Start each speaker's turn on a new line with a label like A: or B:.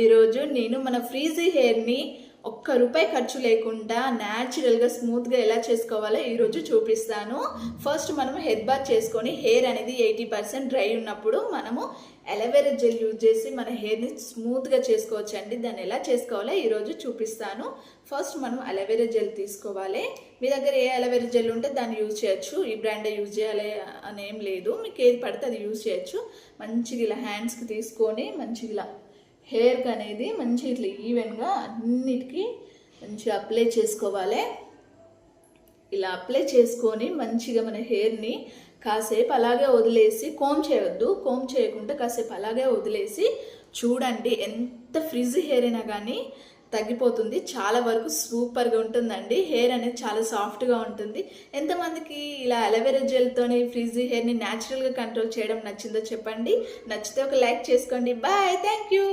A: ఈరోజు నేను మన ఫ్రీజీ హెయిర్ని ఒక్క రూపాయి ఖర్చు లేకుండా న్యాచురల్గా స్మూత్గా ఎలా చేసుకోవాలో ఈరోజు చూపిస్తాను. ఫస్ట్ మనము హెడ్ బాత్ చేసుకొని హెయిర్ అనేది 80% డ్రై ఉన్నప్పుడు మనము అలోవెరా జెల్ యూజ్ చేసి మన హెయిర్ని స్మూత్గా చేసుకోవచ్చు అండి. దాన్ని ఎలా చేసుకోవాలో ఈరోజు చూపిస్తాను. ఫస్ట్ మనం అలోవెరా జెల్ తీసుకోవాలి. మీ దగ్గర ఏ అలోవెరా జెల్ ఉంటే దాన్ని యూజ్ చేయొచ్చు. ఈ బ్రాండే యూజ్ చేయాలి అని ఏం లేదు, మీకు ఏది పడితే అది యూజ్ చేయొచ్చు. మంచిగా ఇలా హ్యాండ్స్కి తీసుకొని మంచిగా ఇలా హెయిర్కి అనేది మంచిగా ఇట్లా ఈవెన్గా అన్నిటికీ మంచిగా అప్లై చేసుకోవాలి. ఇలా అప్లై చేసుకొని మంచిగా మన హెయిర్ని కాసేపు అలాగే వదిలేసి, కోమ్ చేయవద్దు, కోమ్ చేయకుండా కాసేపు అలాగే వదిలేసి చూడండి. ఎంత ఫ్రిజ్ హెయిర్ అయినా కానీ తగ్గిపోతుంది. చాలా వరకు సూపర్గా ఉంటుందండి. హెయిర్ అనేది చాలా సాఫ్ట్గా ఉంటుంది. ఎంతమందికి ఇలా అలోవెరా జెల్తోని ఫ్రిజీ హెయిర్ని న్యాచురల్గా కంట్రోల్ చేయడం నచ్చిందో చెప్పండి. నచ్చితే ఒక లైక్ చేసుకోండి. Bye, thank you.